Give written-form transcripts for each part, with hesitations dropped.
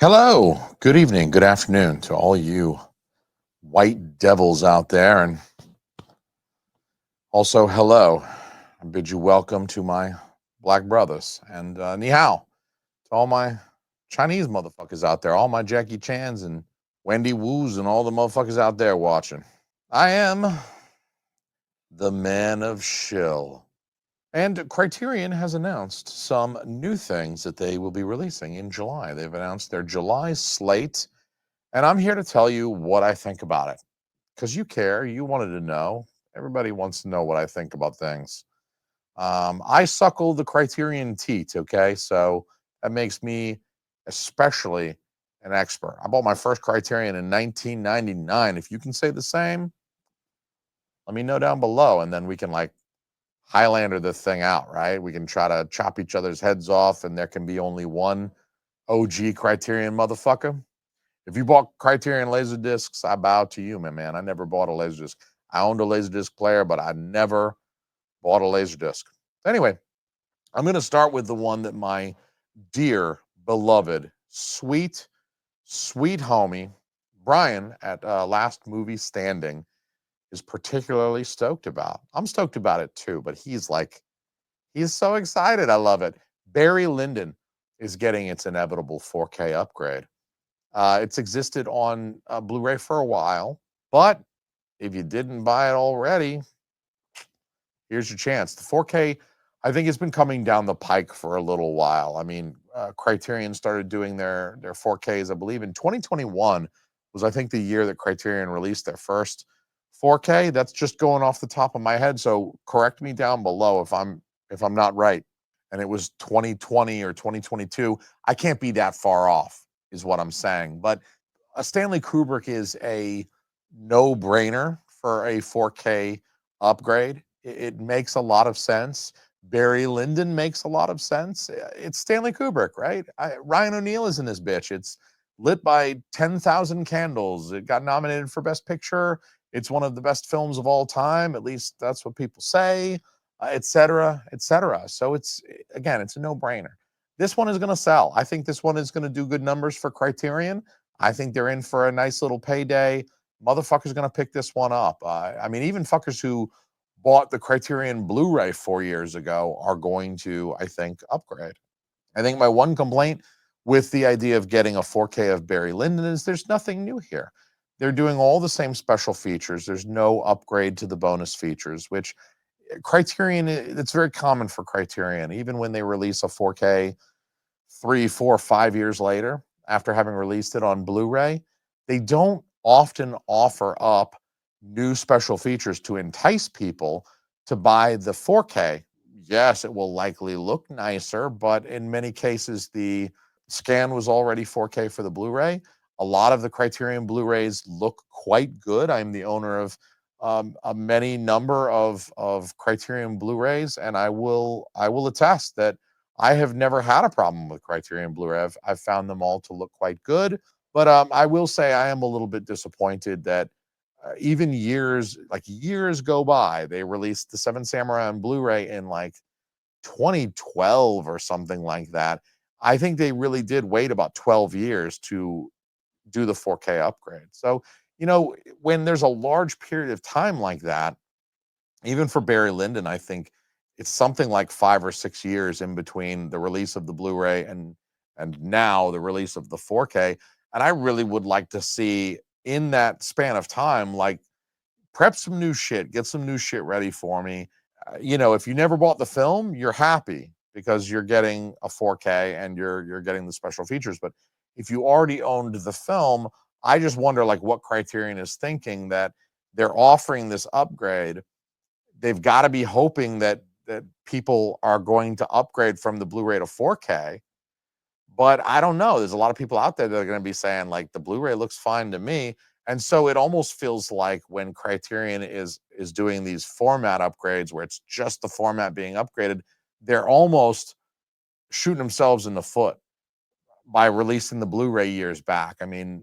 Hello, good evening, good afternoon to all you white devils out there. And also, hello. I bid you welcome to my black brothers. And ni hao to all my Chinese motherfuckers out there, all my Jackie Chans and Wendy Woos and all the motherfuckers out there watching. I am the man of shill. And Criterion has announced some new things that they will be releasing in July. They've announced their July slate. And I'm here to tell you what I think about it. Because you care, you wanted to know. Everybody wants to know what I think about things. I suckle the Criterion teat, okay? So that makes me especially an expert. I bought my first Criterion in 1999. If you can say the same, let me know down below, and then we can like Highlander the thing out, right? We can try to chop each other's heads off, and there can be only one OG Criterion motherfucker. If you bought Criterion Laserdiscs, I bow to you, my man. I never bought a Laserdisc. I owned a Laserdisc player, but I never bought a Laserdisc. Anyway, I'm going to start with the one that my dear, beloved, sweet, sweet homie, Brian at Last Movie Standing, is particularly stoked about. I'm stoked about it too, but he's so excited. I love it. Barry Lyndon is getting its inevitable 4K upgrade. It's existed on Blu-ray for a while, but if you didn't buy it already, here's your chance. The 4K, I think it's been coming down the pike for a little while. I mean, Criterion started doing their 4Ks, I believe, in 2021 was, I think, the year that Criterion released their first 4K. That's just going off the top of my head, so correct me down below if I'm not right. And it was 2020 or 2022. I can't be that far off, is what I'm saying. But Stanley Kubrick is a no-brainer for a 4K upgrade. It makes a lot of sense. Barry Lyndon makes a lot of sense. It's Stanley Kubrick, right? Ryan O'Neal is in this bitch. It's lit by 10,000 candles. It got nominated for Best Picture. It's one of the best films of all time. At least that's what people say, et cetera, et cetera. So it's a no-brainer. This one is going to sell. I think this one is going to do good numbers for Criterion. I think they're in for a nice little payday. Motherfuckers going to pick this one up. I mean, even fuckers who bought the Criterion Blu-ray 4 years ago are going to, I think, upgrade. I think my one complaint with the idea of getting a 4K of Barry Lyndon is there's nothing new here. They're doing all the same special features. There's no upgrade to the bonus features, which Criterion, it's very common for Criterion. Even when they release a 4K 3, 4, 5 years later, after having released it on Blu-ray, they don't often offer up new special features to entice people to buy the 4K. Yes, it will likely look nicer, but in many cases, the scan was already 4K for the Blu-ray. A lot of the Criterion Blu-rays look quite good. I'm the owner of a many number of Criterion Blu-rays, and I will attest that I have never had a problem with Criterion Blu-ray. I've found them all to look quite good, but I will say I am a little bit disappointed that even years go by. They released the Seven Samurai on Blu-ray in like 2012 or something like that. I think they really did wait about 12 years to do the 4K upgrade. So, when there's a large period of time like that, even for Barry Lyndon, I think it's something like 5 or 6 years in between the release of the Blu-ray and now the release of the 4K. And I really would like to see in that span of time, like, prep some new shit, get some new shit ready for me. If you never bought the film, you're happy because you're getting a 4K and you're getting the special features. But if you already owned the film, I just wonder like what Criterion is thinking that they're offering this upgrade. They've got to be hoping that people are going to upgrade from the Blu-ray to 4K. But I don't know. There's a lot of people out there that are going to be saying like the Blu-ray looks fine to me. And so it almost feels like when Criterion is doing these format upgrades where it's just the format being upgraded, they're almost shooting themselves in the foot by releasing the Blu-ray years back. I mean,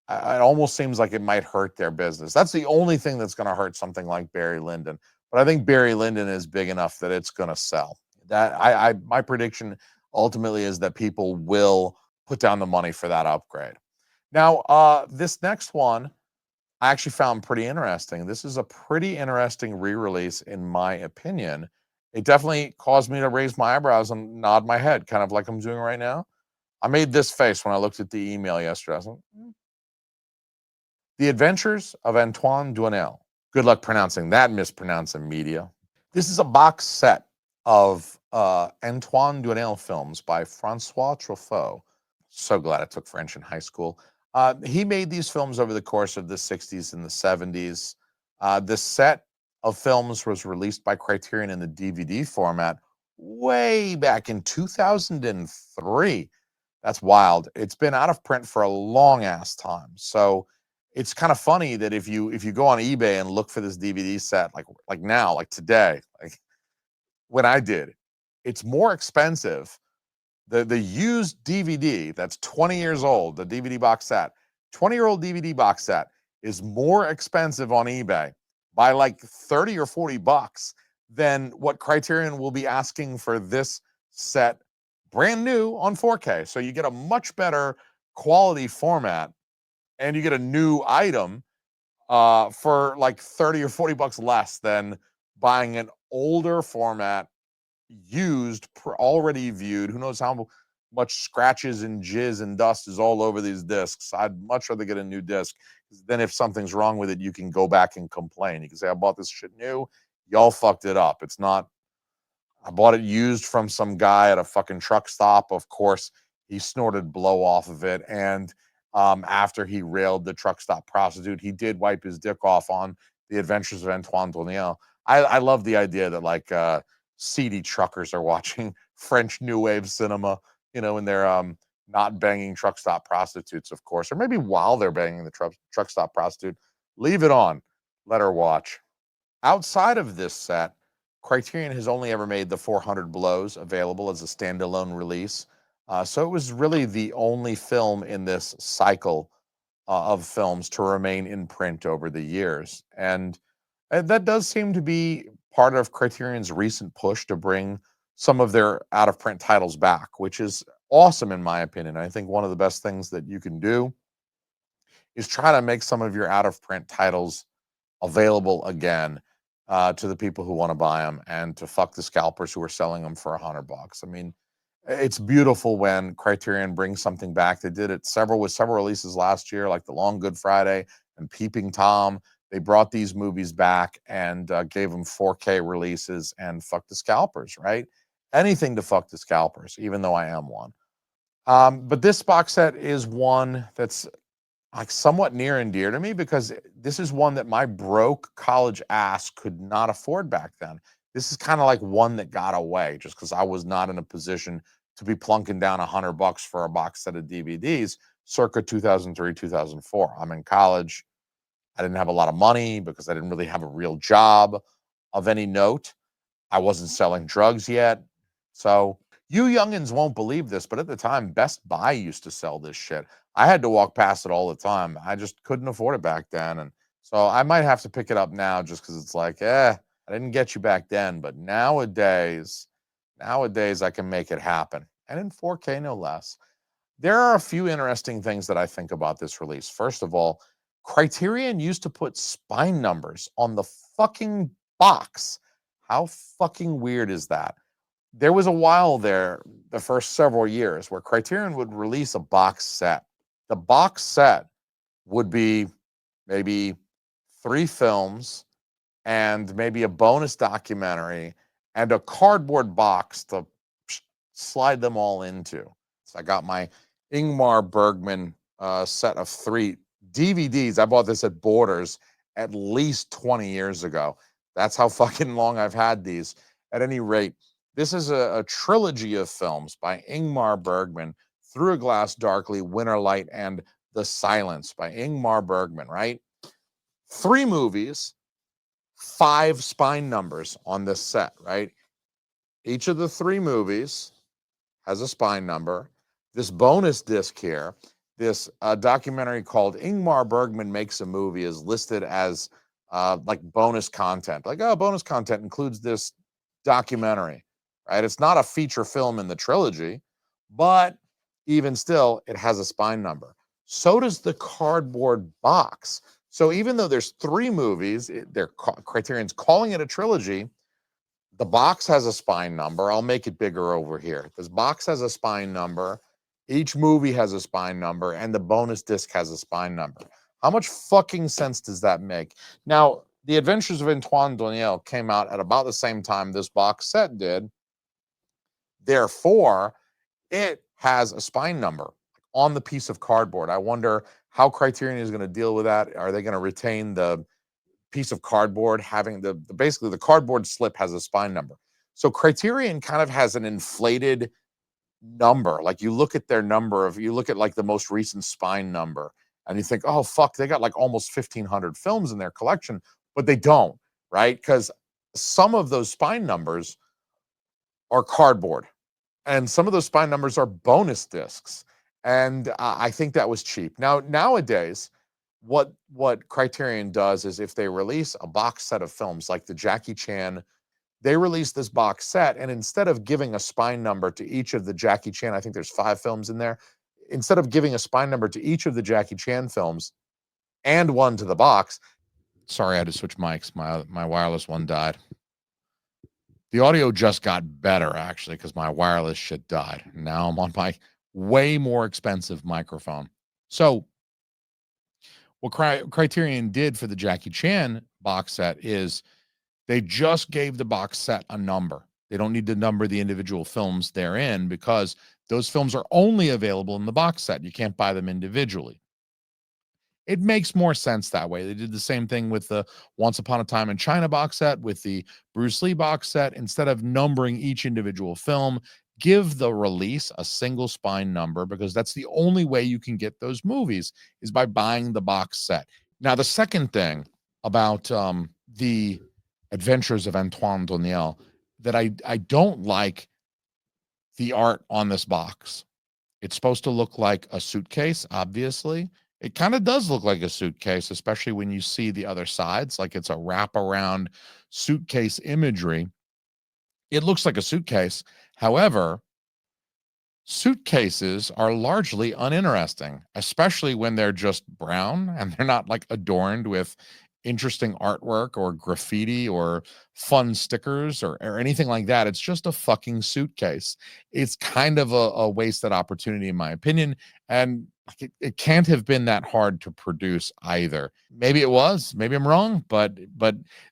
it almost seems like it might hurt their business. That's the only thing that's going to hurt something like Barry Lyndon. But I think Barry Lyndon is big enough that it's going to sell. That my prediction ultimately is that people will put down the money for that upgrade. Now, this next one I actually found pretty interesting. This is a pretty interesting re-release, in my opinion. It definitely caused me to raise my eyebrows and nod my head, kind of like I'm doing right now. I made this face when I looked at the email yesterday. I was like, The Adventures of Antoine Doinel. Good luck pronouncing that, mispronouncing media. This is a box set of Antoine Doinel films by Francois Truffaut. So glad I took French in high school. He made these films over the course of the 60s and the 70s. This set of films was released by Criterion in the DVD format way back in 2003. That's wild. It's been out of print for a long ass time. So it's kind of funny that if you go on eBay and look for this DVD set, like now, like today, like when I did, it's more expensive. The used DVD that's 20 years old, the DVD box set, 20-year-old DVD box set is more expensive on eBay by like 30 or 40 bucks than what Criterion will be asking for this set brand new on 4K. So you get a much better quality format and you get a new item for like 30 or 40 bucks less than buying an older format, used, already viewed. Who knows how much scratches and jizz and dust is all over these discs. I'd much rather get a new disc. Then if something's wrong with it, you can go back and complain. You can say, I bought this shit new. Y'all fucked it up. It's not, I bought it used from some guy at a fucking truck stop. Of course, he snorted blow off of it. And after he railed the truck stop prostitute, he did wipe his dick off on The Adventures of Antoine Doinel. I love the idea that like seedy truckers are watching French New Wave cinema, you know, when they're not banging truck stop prostitutes, of course, or maybe while they're banging the truck stop prostitute, leave it on, let her watch. Outside of this set, Criterion has only ever made the 400 Blows available as a standalone release. So it was really the only film in this cycle of films to remain in print over the years. And that does seem to be part of Criterion's recent push to bring some of their out-of-print titles back, which is awesome in my opinion. I think one of the best things that you can do is try to make some of your out-of-print titles available again to the people who want to buy them, and to fuck the scalpers who are selling them for $100. I mean, it's beautiful when Criterion brings something back. They did it with several releases last year, like The Long Good Friday and Peeping Tom. They brought these movies back and gave them 4K releases, and fuck the scalpers, right? Anything to fuck the scalpers, even though I am one. But this box set is one that's like somewhat near and dear to me, because this is one that my broke college ass could not afford back then. This is kind of like one that got away just because I was not in a position to be plunking down $100 for a box set of DVDs circa 2003, 2004. I'm in college. I didn't have a lot of money because I didn't really have a real job of any note. I wasn't selling drugs yet. So you youngins won't believe this, but at the time, Best Buy used to sell this shit. I had to walk past it all the time. I just couldn't afford it back then. And so I might have to pick it up now just because it's like, I didn't get you back then. But nowadays I can make it happen. And in 4K, no less. There are a few interesting things that I think about this release. First of all, Criterion used to put spine numbers on the fucking box. How fucking weird is that? There was a while there, the first several years, where Criterion would release a box set. The box set would be maybe 3 films and maybe a bonus documentary and a cardboard box to slide them all into. So I got my Ingmar Bergman set of 3 DVDs. I bought this at Borders at least 20 years ago. That's how fucking long I've had these. At any rate, this is a trilogy of films by Ingmar Bergman: Through a Glass Darkly, Winter Light, and The Silence by Ingmar Bergman, right? 3 movies, 5 spine numbers on this set, right? Each of the 3 movies has a spine number. This bonus disc here, this documentary called Ingmar Bergman Makes a Movie, is listed as like bonus content. Like, oh, bonus content includes this documentary, right? It's not a feature film in the trilogy, but even still, it has a spine number. So does the cardboard box. So even though there's 3 movies, Criterion's calling it a trilogy, the box has a spine number. I'll make it bigger over here. This box has a spine number. Each movie has a spine number, and the bonus disc has a spine number. How much fucking sense does that make? Now, The Adventures of Antoine Doinel came out at about the same time this box set did. Therefore, it has a spine number on the piece of cardboard. I wonder how Criterion is going to deal with that. Are they going to retain the piece of cardboard having basically the cardboard slip has a spine number? So Criterion kind of has an inflated number. Like you look at their number you look at like the most recent spine number and you think, oh fuck, they got like almost 1,500 films in their collection, but they don't, right? Because some of those spine numbers are cardboard and some of those spine numbers are bonus discs. And I think that was cheap. Now, nowadays, what Criterion does is if they release a box set of films like the Jackie Chan, they release this box set, and instead of giving a spine number to each of the Jackie Chan, I think there's 5 films in there, instead of giving a spine number to each of the Jackie Chan films and one to the box, sorry, I had to switch mics. My wireless one died. The audio just got better, actually, because my wireless shit died. Now I'm on my way more expensive microphone. So what Criterion did for the Jackie Chan box set is they just gave the box set a number. They don't need to number the individual films therein because those films are only available in the box set. You can't buy them individually. It makes more sense that way. They did the same thing with the Once Upon a Time in China box set, with the Bruce Lee box set. Instead of numbering each individual film, give the release a single spine number, because that's the only way you can get those movies is by buying the box set. Now, the second thing about the Adventures of Antoine Doinel that I don't like the art on this box. It's supposed to look like a suitcase, obviously. It kind of does look like a suitcase, especially when you see the other sides, like it's a wraparound suitcase imagery. It looks like a suitcase. However, suitcases are largely uninteresting, especially when they're just brown and they're not like adorned with interesting artwork or graffiti or fun stickers or anything like that. It's just a fucking suitcase. It's kind of a wasted opportunity, in my opinion. And it can't have been that hard to produce either. Maybe it was, maybe I'm wrong, but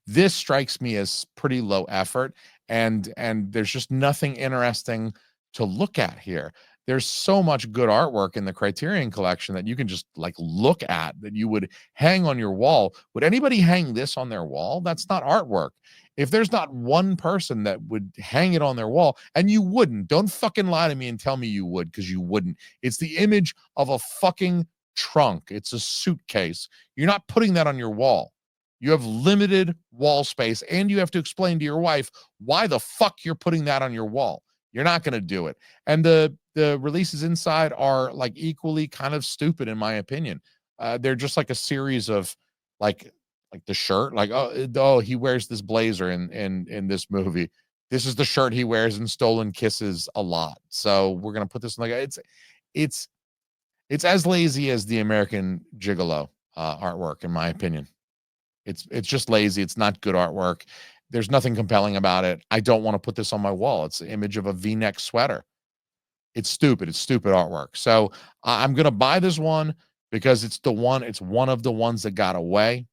this strikes me as pretty low effort. And there's just nothing interesting to look at here. There's so much good artwork in the Criterion Collection that you can just like look at, that you would hang on your wall. Would anybody hang this on their wall? That's not artwork. If there's not one person that would hang it on their wall, and you wouldn't, don't fucking lie to me and tell me you would, because you wouldn't. It's the image of a fucking trunk. It's a suitcase. You're not putting that on your wall. You have limited wall space, and you have to explain to your wife why the fuck you're putting that on your wall. You're not going to do it. And the releases inside are like equally kind of stupid, in my opinion. They're just like a series of like the shirt, like, oh, he wears this blazer in this movie. This is the shirt he wears in Stolen Kisses a lot. So we're going to put this in like, it's as lazy as the American Gigolo artwork, in my opinion. It's just lazy. It's not good artwork. There's nothing compelling about it. I don't want to put this on my wall. It's the image of a V-neck sweater. It's stupid. It's stupid artwork. So I'm going to buy this one because it's one of the ones that got away.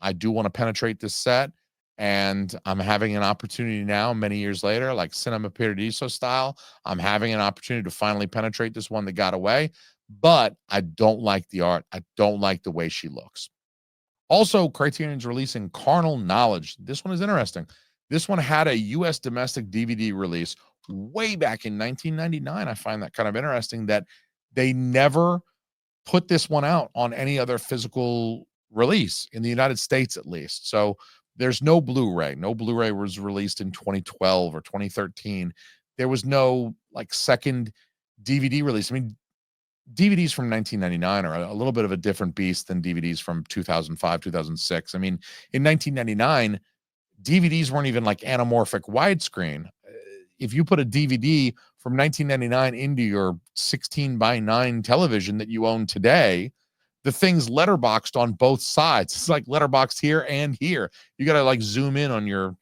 I do want to penetrate this set, and I'm having an opportunity now, many years later, like Cinema Paradiso style. I'm having an opportunity to finally penetrate this one that got away, but I don't like the art. I don't like the way she looks. Also, Criterion's releasing Carnal Knowledge. This one is interesting. This one had a U.S. domestic DVD release way back in 1999. I find that kind of interesting that they never put this one out on any other physical release in the United States, at least. So there's no Blu-ray. No Blu-ray was released in 2012 or 2013. There was no like second DVD release. I mean, DVDs from 1999 are a little bit of a different beast than DVDs from 2005, 2006. I mean, in 1999, DVDs weren't even like anamorphic widescreen. if you put a DVD from 1999 into your 16:9 television that you own today, the thing's letterboxed on both sides. It's like letterboxed here and here. You got to like zoom in on your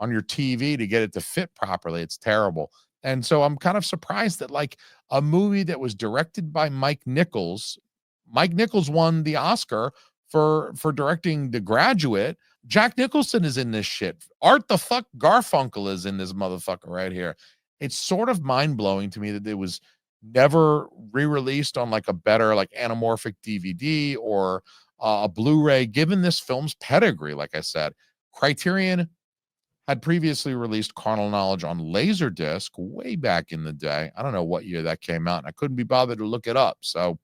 TV to get it to fit properly. It's terrible. And so I'm kind of surprised that like a movie that was directed by Mike Nichols won the Oscar for directing The Graduate. Jack Nicholson is in this shit. Art the fuck Garfunkel is in this motherfucker right here. It's sort of mind-blowing to me that it was never re-released on like a better like anamorphic DVD or a Blu-ray, given this film's pedigree. Like I said, Criterion had previously released Carnal Knowledge on Laserdisc way back in the day. I don't know what year that came out, and I couldn't be bothered to look it up. So,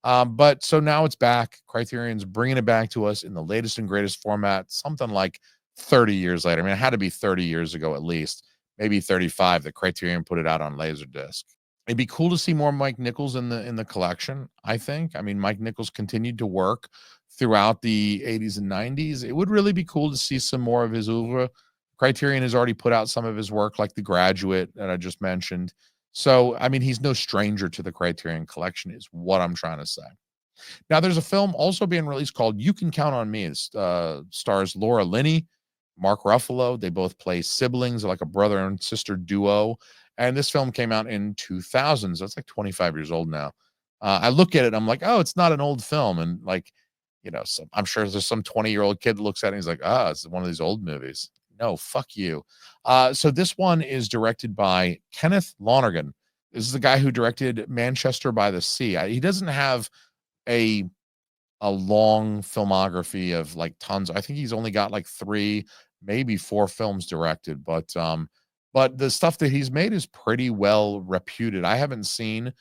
but so now it's back. Criterion's bringing it back to us in the latest and greatest format, something like 30 years later. I mean, it had to be 30 years ago at least, maybe 35 that Criterion put it out on Laserdisc. It'd be cool to see more Mike Nichols in the collection, I think. I mean, Mike Nichols continued to work throughout the 80s and 90s. It would really be cool to see some more of his oeuvre. Criterion has already put out some of his work, like The Graduate that I just mentioned. So, I mean, he's no stranger to the Criterion Collection, is what I'm trying to say. Now, there's a film also being released called You Can Count on Me. It stars Laura Linney, Mark Ruffalo. They both play siblings, like a brother and sister duo. And this film came out in 2000. So it's like 25 years old now. I look at it, I'm like, oh, it's not an old film. And like, you know, I'm sure there's some 20-year-old kid that looks at it and he's like, it's one of these old movies. No, fuck you. So this one is directed by Kenneth Lonergan. This is the guy who directed Manchester by the Sea. He doesn't have a long filmography of like tons. I think he's only got like 3, maybe 4 films directed, but the stuff that he's made is pretty well reputed. I haven't seen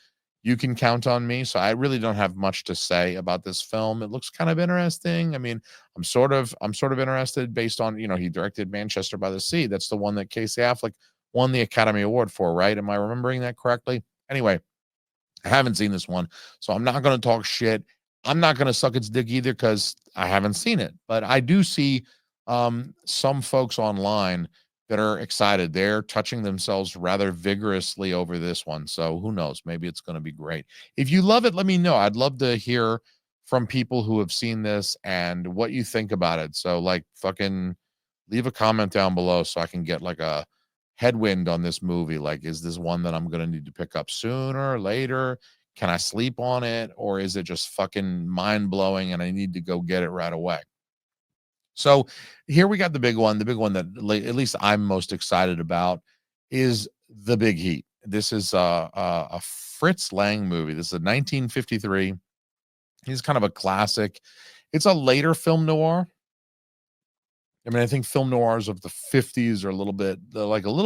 You Can Count on Me, so I really don't have much to say about this film. It looks kind of interesting. I mean, I'm sort of interested based on, you know, he directed Manchester by the Sea. That's the one that Casey Affleck won the Academy Award for, right? Am I remembering that correctly? Anyway, I haven't seen this one, so I'm not going to talk shit. I'm not going to suck its dick either because I haven't seen it. But I do see some folks online that are excited. They're touching themselves rather vigorously over this one. So who knows? Maybe it's going to be great. If you love it, let me know. I'd love to hear from people who have seen this and what you think about it. So like fucking leave a comment down below so I can get like a headwind on this movie. Like, is this one that I'm going to need to pick up sooner, later? Can I sleep on it? Or is it just fucking mind blowing and I need to go get it right away? So here we got the big one that at least I'm most excited about is The Big Heat. This is a Fritz Lang movie. This is a 1953. He's kind of a classic. It's a later film noir. I mean, I think film noirs of the 50s are a little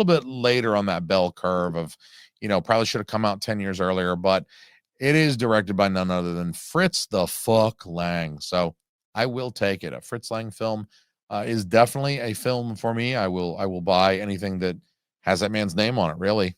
bit later on that bell curve of, you know, probably should have come out 10 years earlier, but it is directed by none other than Fritz the fuck Lang. So I will take it. A Fritz Lang film is definitely a film for me. I will buy anything that has that man's name on it, really.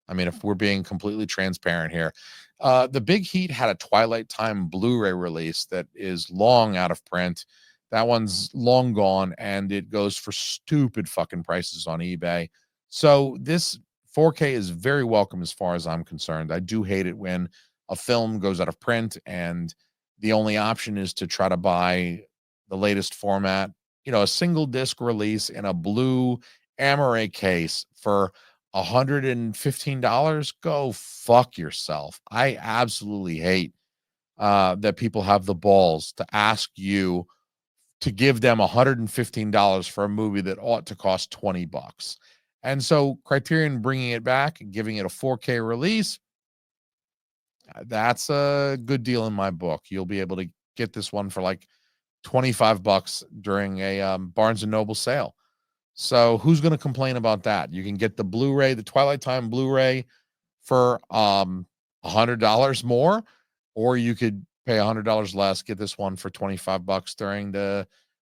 I mean, if we're being completely transparent here. The Big Heat had a Twilight Time Blu-ray release that is long out of print. That one's long gone, and it goes for stupid fucking prices on eBay. So this 4K is very welcome as far as I'm concerned. I do hate it when a film goes out of print and the only option is to try to buy the latest format, you know, a single disc release in a blue Amaray case for $115. Go fuck yourself. I absolutely hate that people have the balls to ask you to give them $115 for a movie that ought to cost $20. And so Criterion bringing it back and giving it a 4K release, that's a good deal in my book. You'll be able to get this one for like $25 during a Barnes and Noble sale. So who's going to complain about that? You can get the Blu-ray, the Twilight Time Blu-ray for $100 more, or you could pay $100 less, get this one for $25 during the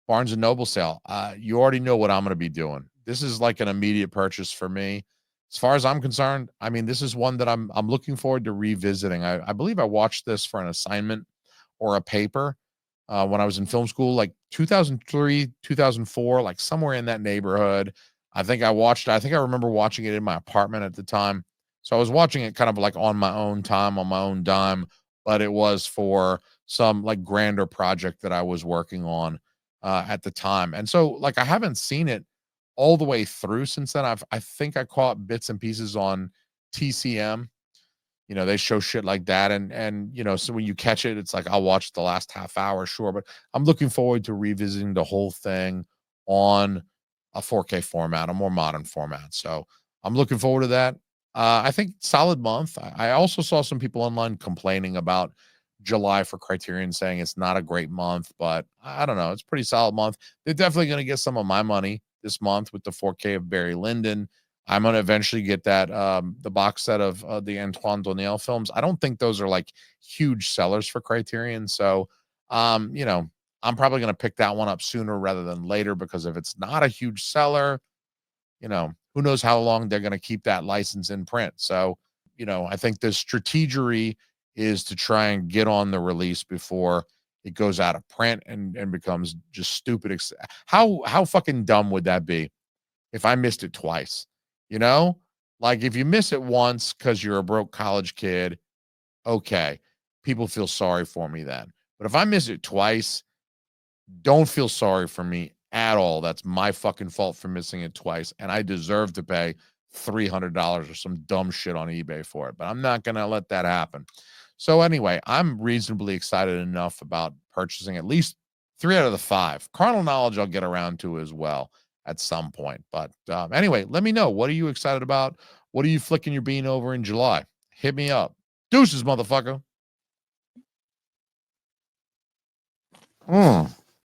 Barnes and Noble sale. You already know what I'm going to be doing. This is like an immediate purchase for me. As far as I'm concerned, I mean, this is one that I'm looking forward to revisiting. I believe I watched this for an assignment or a paper when I was in film school, like 2003, 2004, like somewhere in that neighborhood. I think I remember watching it in my apartment at the time. So I was watching it kind of like on my own time, on my own dime, but it was for some like grander project that I was working on at the time. And so like I haven't seen it all the way through since then. I think I caught bits and pieces on TCM. You know, they show shit like that, and you know, so when you catch it, it's like I'll watch the last half hour, sure, but I'm looking forward to revisiting the whole thing on a 4K format, a more modern format. So I'm looking forward to that. I think solid month. I also saw some people online complaining about July for Criterion, saying it's not a great month, but I don't know. It's a pretty solid month. They're definitely going to get some of my money this month with the 4K of Barry Lyndon. I'm going to eventually get that the box set of the Antoine Doinel films. I don't think those are like huge sellers for Criterion, so you know, I'm probably going to pick that one up sooner rather than later, because if it's not a huge seller, you know, who knows how long they're going to keep that license in print. So, you know, I think the strategery is to try and get on the release before it goes out of print and becomes just stupid. How fucking dumb would that be if I missed it twice? You know, like if you miss it once because you're a broke college kid, okay, people feel sorry for me then. But if I miss it twice, don't feel sorry for me at all. That's my fucking fault for missing it twice, and I deserve to pay $300 or some dumb shit on eBay for it. But I'm not gonna let that happen. So anyway, I'm reasonably excited enough about purchasing at least 3 out of the 5. Carnal Knowledge I'll get around to as well at some point. But anyway, let me know. What are you excited about? What are you flicking your bean over in July? Hit me up. Deuces, motherfucker.